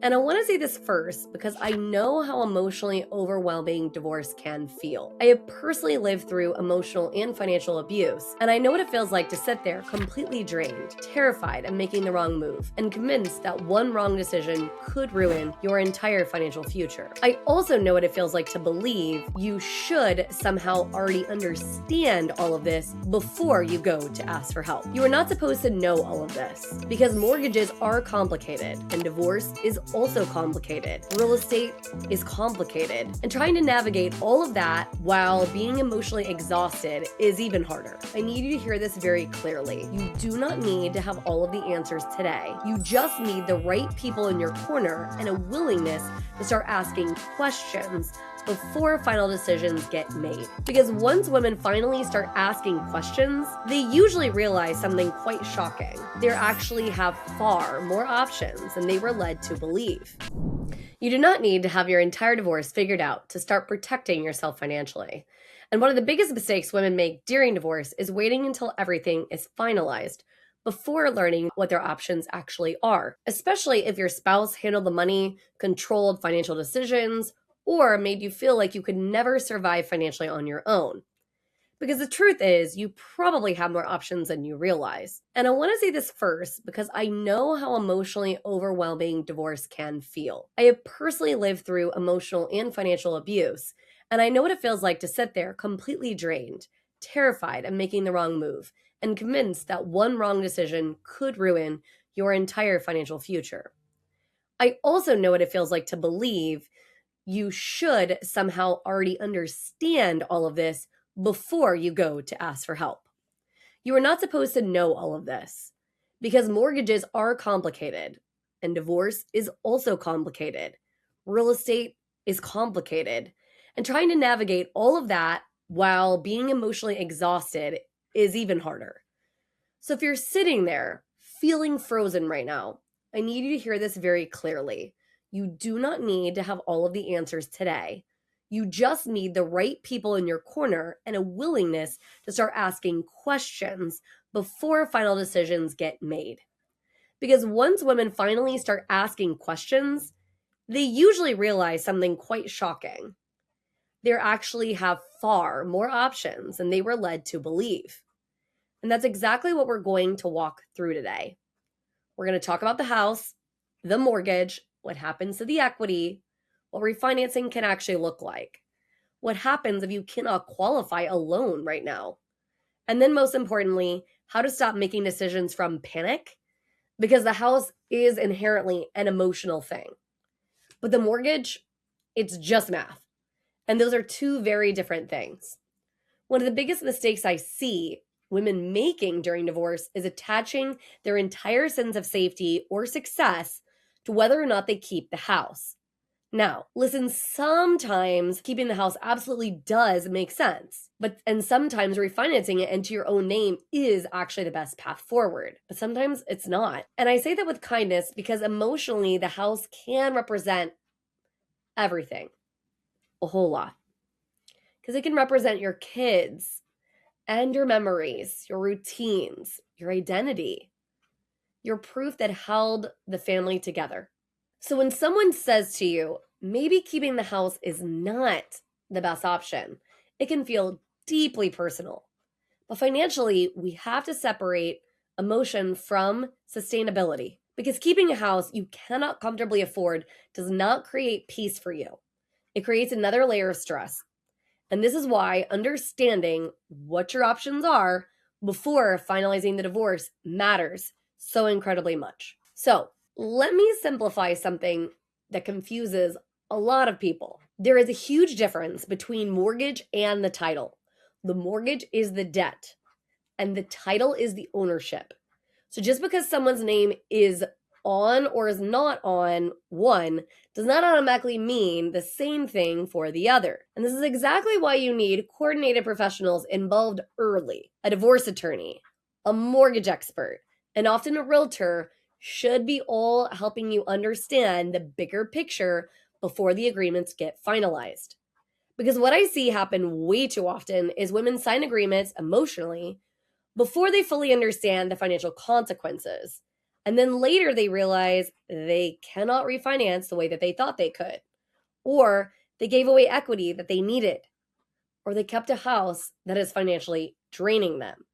And I want to say this first because I know how emotionally overwhelming divorce can feel. I have personally lived through emotional and financial abuse, and I know what it feels like to sit there completely drained, terrified of making the wrong move, and convinced that one wrong decision could ruin your entire financial future. I also know what it feels like to believe you should somehow already understand all of this before you go to ask for help. You are not supposed to know all of this because mortgages are complicated and divorce is also complicated. Real estate is complicated. And trying to navigate all of that while being emotionally exhausted is even harder. I need you to hear this very clearly. You do not need to have all of the answers today. You just need the right people in your corner and a willingness to start asking questions before final decisions get made. Because once women finally start asking questions, they usually realize something quite shocking. They actually have far more options than they were led to believe. You do not need to have your entire divorce figured out to start protecting yourself financially. And one of the biggest mistakes women make during divorce is waiting until everything is finalized before learning what their options actually are, especially if your spouse handled the money, controlled financial decisions, or made you feel like you could never survive financially on your own. Because the truth is, you probably have more options than you realize. And I want to say this first because I know how emotionally overwhelming divorce can feel. I have personally lived through emotional and financial abuse, and I know what it feels like to sit there completely drained, terrified of making the wrong move, and convinced that one wrong decision could ruin your entire financial future. I also know what it feels like to believe you should somehow already understand all of this before you go to ask for help. You are not supposed to know all of this because mortgages are complicated and divorce is also complicated. Real estate is complicated. And trying to navigate all of that while being emotionally exhausted is even harder. So if you're sitting there feeling frozen right now, I need you to hear this very clearly. You do not need to have all of the answers today. You just need the right people in your corner and a willingness to start asking questions before final decisions get made. Because once women finally start asking questions, they usually realize something quite shocking. They actually have far more options than they were led to believe. And that's exactly what we're going to walk through today. We're going to talk about the house, the mortgage, what happens to the equity, what refinancing can actually look like, what happens if you cannot qualify a loan right now, and then most importantly, how to stop making decisions from panic because the house is inherently an emotional thing. But the mortgage, it's just math. And those are two very different things. One of the biggest mistakes I see women making during divorce is attaching their entire sense of safety or success to whether or not they keep the house. Now, listen, sometimes keeping the house absolutely does make sense, and sometimes refinancing it into your own name is actually the best path forward, but sometimes it's not. And I say that with kindness because emotionally, the house can represent everything, a whole lot, because it can represent your kids and your memories, your routines, your identity, your proof that held the family together. So when someone says to you, maybe keeping the house is not the best option, it can feel deeply personal. But financially, we have to separate emotion from sustainability because keeping a house you cannot comfortably afford does not create peace for you. It creates another layer of stress. And this is why understanding what your options are before finalizing the divorce matters so incredibly much. So, let me simplify something that confuses a lot of people. There is a huge difference between mortgage and the title. The mortgage is the debt, and the title is the ownership. So, just because someone's name is on or is not on one does not automatically mean the same thing for the other. And this is exactly why you need coordinated professionals involved early. A divorce attorney, a mortgage expert, and often a realtor should be all helping you understand the bigger picture before the agreements get finalized. Because what I see happen way too often is women sign agreements emotionally before they fully understand the financial consequences. And then later they realize they cannot refinance the way that they thought they could, or they gave away equity that they needed, or they kept a house that is financially draining them,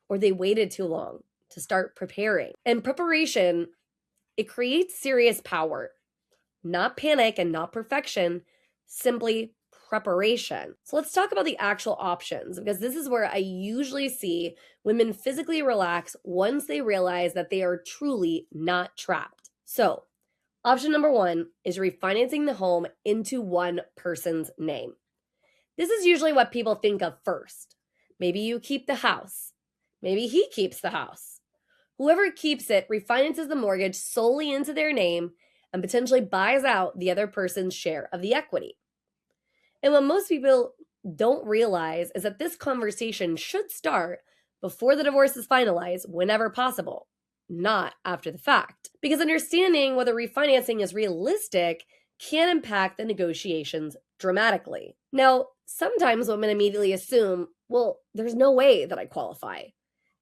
or they waited too long to start preparing. And preparation, it creates serious power, not panic and not perfection, simply preparation. So let's talk about the actual options, because this is where I usually see women physically relax once they realize that they are truly not trapped. So, option number one is refinancing the home into one person's name. This is usually what people think of first. Maybe you keep the house. Maybe he keeps the house. Whoever keeps it refinances the mortgage solely into their name and potentially buys out the other person's share of the equity. And what most people don't realize is that this conversation should start before the divorce is finalized, whenever possible, not after the fact. Because understanding whether refinancing is realistic can impact the negotiations dramatically. Now, sometimes women immediately assume, well, there's no way that I qualify.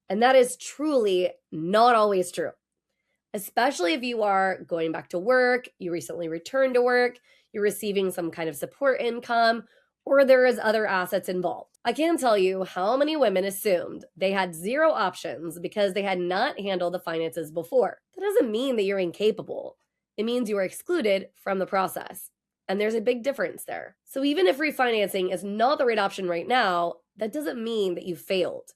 And that is truly not always true, especially if you are going back to work, you recently returned to work, you're receiving some kind of support income, or there is other assets involved. I can't tell you how many women assumed they had zero options because they had not handled the finances before. That doesn't mean that you're incapable. It means you are excluded from the process. And there's a big difference there. So even if refinancing is not the right option right now, that doesn't mean that you failed.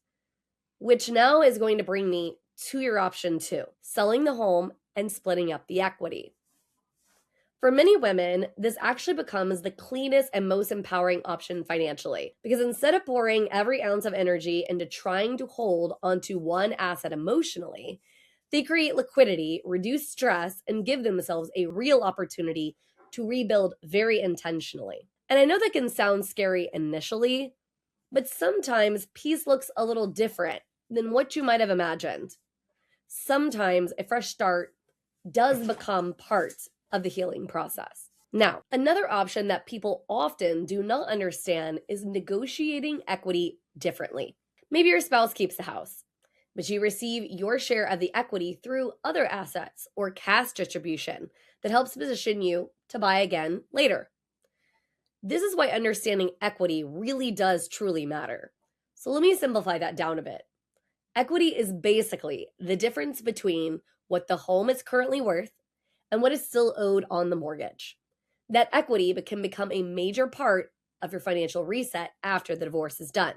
Which now is going to bring me to your option two, selling the home and splitting up the equity. For many women, this actually becomes the cleanest and most empowering option financially, because instead of pouring every ounce of energy into trying to hold onto one asset emotionally, they create liquidity, reduce stress, and give themselves a real opportunity to rebuild very intentionally. And I know that can sound scary initially, but sometimes peace looks a little different than what you might have imagined. Sometimes a fresh start does become part of the healing process. Now, another option that people often do not understand is negotiating equity differently. Maybe your spouse keeps the house, but you receive your share of the equity through other assets or cash distribution that helps position you to buy again later. This is why understanding equity really does truly matter. So let me simplify that down a bit. Equity is basically the difference between what the home is currently worth and what is still owed on the mortgage. That equity can become a major part of your financial reset after the divorce is done.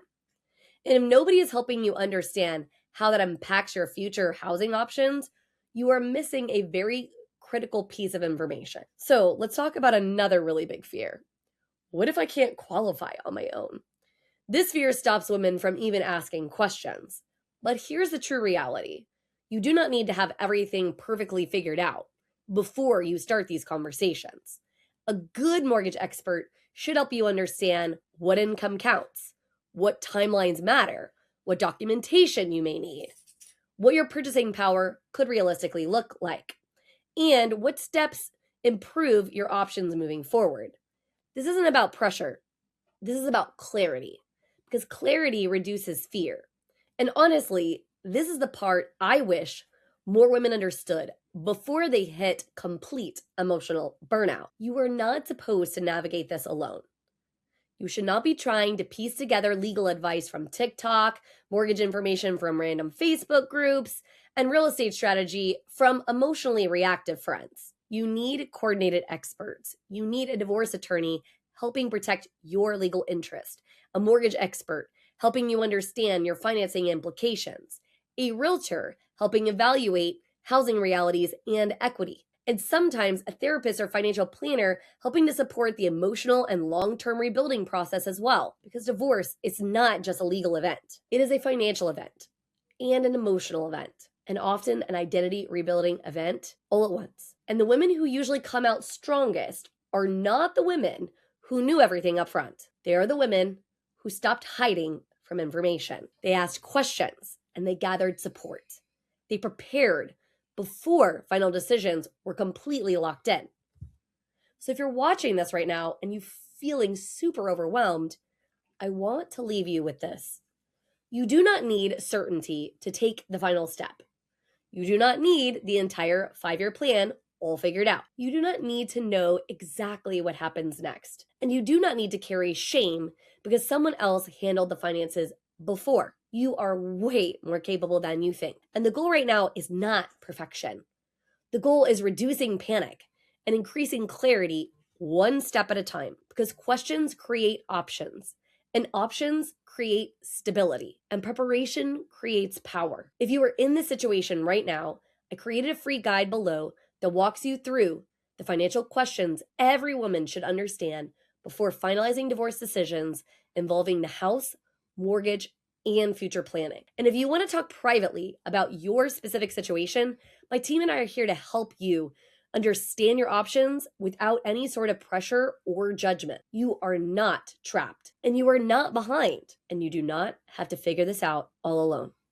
And if nobody is helping you understand how that impacts your future housing options, you are missing a very critical piece of information. So let's talk about another really big fear. What if I can't qualify on my own? This fear stops women from even asking questions. But here's the true reality. You do not need to have everything perfectly figured out before you start these conversations. A good mortgage expert should help you understand what income counts, what timelines matter, what documentation you may need, what your purchasing power could realistically look like, and what steps improve your options moving forward. This isn't about pressure. This is about clarity, because clarity reduces fear. And honestly, this is the part I wish more women understood before they hit complete emotional burnout. You are not supposed to navigate this alone. You should not be trying to piece together legal advice from TikTok, mortgage information from random Facebook groups, and real estate strategy from emotionally reactive friends. You need coordinated experts. You need a divorce attorney helping protect your legal interest, a mortgage expert helping you understand your financing implications, a realtor helping evaluate housing realities and equity, and sometimes a therapist or financial planner helping to support the emotional and long-term rebuilding process as well. Because divorce is not just a legal event. It is a financial event and an emotional event, and often an identity rebuilding event all at once. And the women who usually come out strongest are not the women who knew everything up front. They are the women who stopped hiding from information. They asked questions and they gathered support. They prepared before final decisions were completely locked in. So if you're watching this right now and you're feeling super overwhelmed, I want to leave you with this. You do not need certainty to take the final step. You do not need the entire 5-year plan all figured out. You do not need to know exactly what happens next. And you do not need to carry shame because someone else handled the finances before. You are way more capable than you think. And the goal right now is not perfection. The goal is reducing panic and increasing clarity one step at a time because questions create options and options create stability and preparation creates power. If you are in this situation right now, I created a free guide below that walks you through the financial questions every woman should understand before finalizing divorce decisions involving the house, mortgage, and future planning. And if you want to talk privately about your specific situation, my team and I are here to help you understand your options without any sort of pressure or judgment. You are not trapped and you are not behind, and you do not have to figure this out all alone.